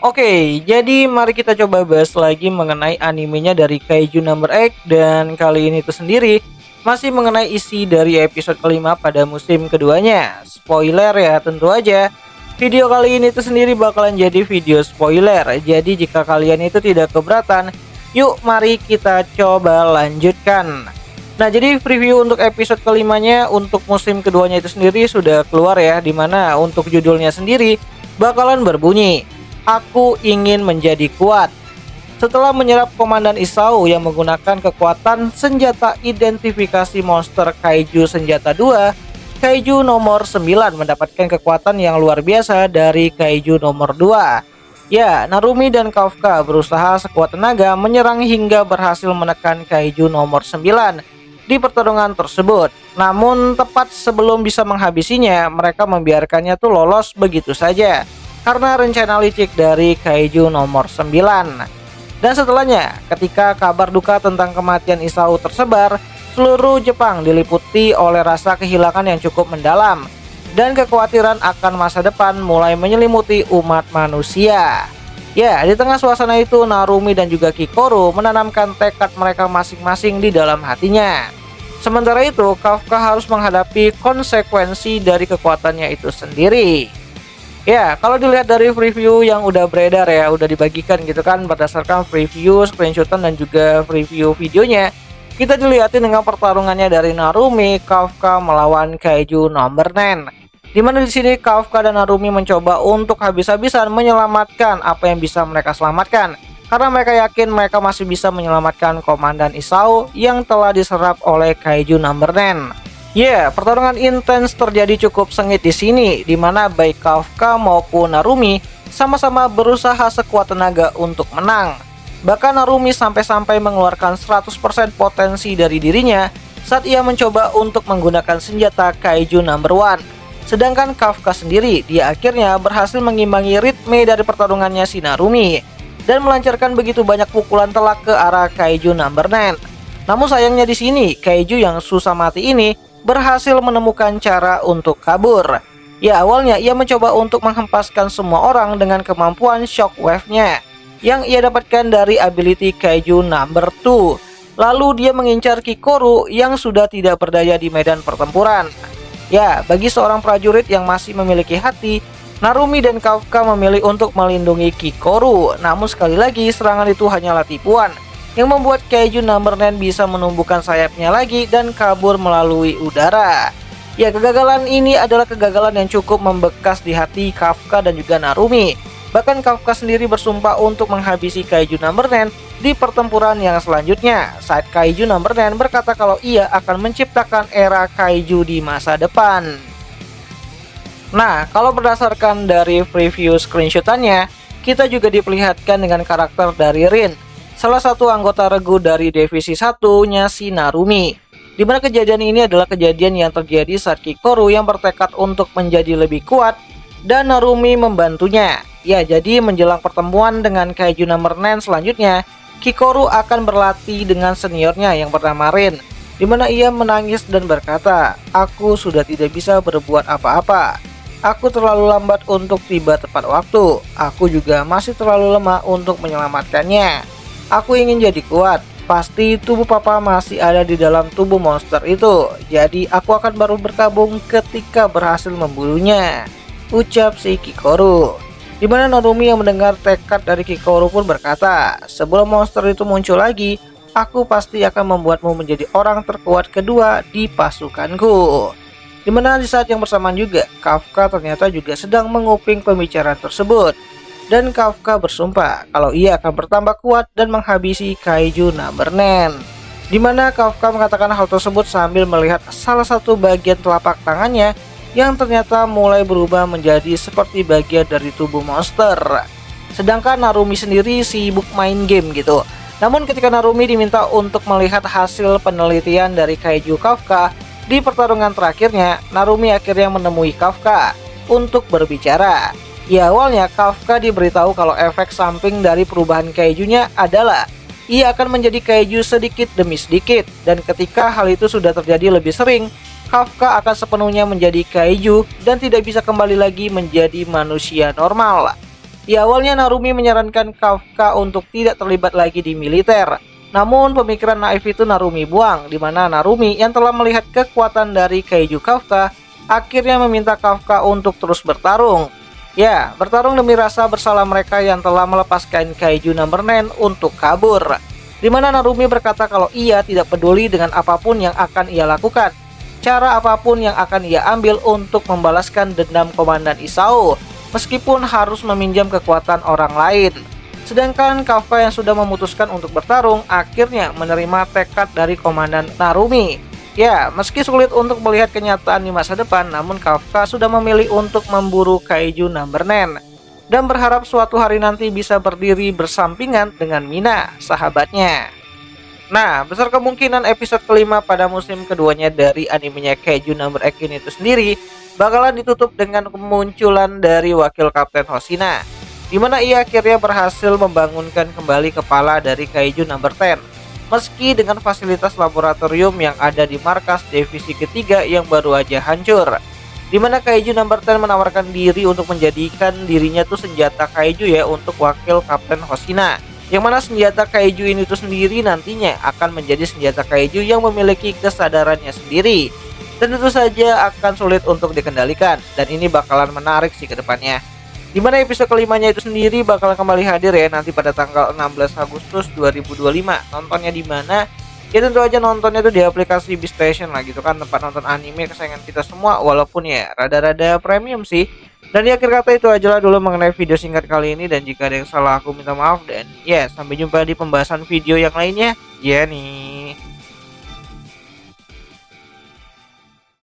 Oke, jadi mari kita coba bahas lagi mengenai animenya dari Kaiju Number X, dan kali ini itu sendiri masih mengenai isi dari episode kelima pada musim keduanya. Spoiler ya tentu aja. Video kali ini itu sendiri bakalan jadi video spoiler. Jadi jika kalian itu tidak keberatan, yuk mari kita coba lanjutkan. Nah, jadi preview untuk episode kelimanya untuk musim keduanya itu sendiri sudah keluar ya, dimana untuk judulnya sendiri bakalan berbunyi Aku ingin menjadi kuat. Setelah menyerap Komandan Isao yang menggunakan kekuatan senjata identifikasi monster Kaiju Senjata 2, Kaiju nomor 9 mendapatkan kekuatan yang luar biasa dari Kaiju nomor 2. Ya, Narumi dan Kafka berusaha sekuat tenaga menyerang hingga berhasil menekan Kaiju nomor 9 di pertarungan tersebut. Namun tepat sebelum bisa menghabisinya, mereka membiarkannya tuh lolos begitu saja karena rencana licik dari Kaiju nomor 9. Dan setelahnya, ketika kabar duka tentang kematian Isao tersebar, seluruh Jepang diliputi oleh rasa kehilangan yang cukup mendalam dan kekhawatiran akan masa depan mulai menyelimuti umat manusia. Ya, di tengah suasana itu Narumi dan juga Kikoru menanamkan tekad mereka masing-masing di dalam hatinya. Sementara itu, Kafka harus menghadapi konsekuensi dari kekuatannya itu sendiri. Ya, kalau dilihat dari preview yang udah beredar ya, udah dibagikan gitu kan berdasarkan preview, screenshotan dan juga preview videonya, kita dilihatin dengan pertarungannya dari Narumi, Kafka melawan Kaiju nomor 9. Dimana di sini Kafka dan Narumi mencoba untuk habis-habisan menyelamatkan apa yang bisa mereka selamatkan, karena mereka yakin mereka masih bisa menyelamatkan Komandan Isao yang telah diserap oleh Kaiju nomor 9. Ya, pertarungan intens terjadi cukup sengit di sini, di mana baik Kafka maupun Narumi sama-sama berusaha sekuat tenaga untuk menang. Bahkan Narumi sampai-sampai mengeluarkan 100% potensi dari dirinya saat ia mencoba untuk menggunakan senjata Kaiju number 1. Sedangkan Kafka sendiri, dia akhirnya berhasil mengimbangi ritme dari pertarungannya si Narumi dan melancarkan begitu banyak pukulan telak ke arah Kaiju number 9. Namun sayangnya di sini, Kaiju yang susah mati ini berhasil menemukan cara untuk kabur. Ya, awalnya ia mencoba untuk menghempaskan semua orang dengan kemampuan shockwave-nya yang ia dapatkan dari ability Kaiju number 2. Lalu dia mengincar Kikoru yang sudah tidak berdaya di medan pertempuran. Ya, bagi seorang prajurit yang masih memiliki hati, Narumi dan Kafka memilih untuk melindungi Kikoru. Namun sekali lagi, serangan itu hanyalah tipuan yang membuat Kaiju number 9 bisa menumbuhkan sayapnya lagi dan kabur melalui udara. Ya, kegagalan ini adalah kegagalan yang cukup membekas di hati Kafka dan juga Narumi. Bahkan Kafka sendiri bersumpah untuk menghabisi Kaiju number 9 di pertempuran yang selanjutnya, saat Kaiju number 9 berkata kalau ia akan menciptakan era Kaiju di masa depan. Nah, kalau berdasarkan dari preview screenshotannya, kita juga diperlihatkan dengan karakter dari Rin, salah satu anggota regu dari divisi 1-nya si Narumi. Dimana kejadian ini adalah kejadian yang terjadi saat Kikoru yang bertekad untuk menjadi lebih kuat dan Narumi membantunya. Ya, jadi menjelang pertemuan dengan Kaiju nomor 9 selanjutnya, Kikoru akan berlatih dengan seniornya yang bernama Rin, dimana ia menangis dan berkata, "Aku sudah tidak bisa berbuat apa-apa. Aku terlalu lambat untuk tiba tepat waktu. Aku juga masih terlalu lemah untuk menyelamatkannya. Aku ingin jadi kuat. Pasti tubuh papa masih ada di dalam tubuh monster itu. Jadi aku akan baru berkabung ketika berhasil membunuhnya," ucap si Kikoru. Dimana Narumi yang mendengar tekad dari Kikoru pun berkata, "Sebelum monster itu muncul lagi, aku pasti akan membuatmu menjadi orang terkuat kedua di pasukanku." Dimana di saat yang bersamaan juga, Kafka ternyata juga sedang menguping pembicaraan tersebut. Dan Kafka bersumpah kalau ia akan bertambah kuat dan menghabisi Kaiju number 9. Dimana Kafka mengatakan hal tersebut sambil melihat salah satu bagian telapak tangannya yang ternyata mulai berubah menjadi seperti bagian dari tubuh monster. Sedangkan Narumi sendiri sibuk main game gitu. Namun ketika Narumi diminta untuk melihat hasil penelitian dari Kaiju Kafka di pertarungan terakhirnya, Narumi akhirnya menemui Kafka untuk berbicara. Ya, awalnya Kafka diberitahu kalau efek samping dari perubahan Kaijunya adalah ia akan menjadi Kaiju sedikit demi sedikit, dan ketika hal itu sudah terjadi lebih sering, Kafka akan sepenuhnya menjadi Kaiju dan tidak bisa kembali lagi menjadi manusia normal. Di awalnya Narumi menyarankan Kafka untuk tidak terlibat lagi di militer. Namun pemikiran naif itu Narumi buang, di mana Narumi yang telah melihat kekuatan dari Kaiju Kafka akhirnya meminta Kafka untuk terus bertarung. Ya, bertarung demi rasa bersalah mereka yang telah melepaskan Kaiju Number 9 untuk kabur. Di mana Narumi berkata kalau ia tidak peduli dengan apapun yang akan ia lakukan, cara apapun yang akan ia ambil untuk membalaskan dendam Komandan Isao, meskipun harus meminjam kekuatan orang lain. Sedangkan Kafka yang sudah memutuskan untuk bertarung akhirnya menerima tekad dari Komandan Narumi. Ya, meski sulit untuk melihat kenyataan di masa depan, namun Kafka sudah memilih untuk memburu Kaiju Number 9 dan berharap suatu hari nanti bisa berdiri bersampingan dengan Mina, sahabatnya. Nah, besar kemungkinan episode kelima pada musim keduanya dari animenya Kaiju Number 8 ini itu sendiri bakalan ditutup dengan kemunculan dari wakil Kapten Hoshina, di mana ia akhirnya berhasil membangunkan kembali kepala dari Kaiju Number 10, meski dengan fasilitas laboratorium yang ada di markas divisi ketiga yang baru aja hancur. Di mana Kaiju Number 10 menawarkan diri untuk menjadikan dirinya tuh senjata Kaiju ya untuk wakil Kapten Hoshina. Yang mana senjata Kaiju ini tuh sendiri nantinya akan menjadi senjata Kaiju yang memiliki kesadarannya sendiri. Dan tentu saja akan sulit untuk dikendalikan, dan ini bakalan menarik sih ke depannya. Di mana episode kelimanya itu sendiri bakalan kembali hadir ya nanti pada tanggal 16 Agustus 2025. Nontonnya di mana? Ya tentu aja nontonnya tuh di aplikasi Beastation lah gitu kan, tempat nonton anime kesayangan kita semua, walaupun ya rada-rada premium sih. Dan di akhir kata itu aja lah dulu mengenai video singkat kali ini, dan jika ada yang salah aku minta maaf, dan ya sampai jumpa di pembahasan video yang lainnya. Ya nih.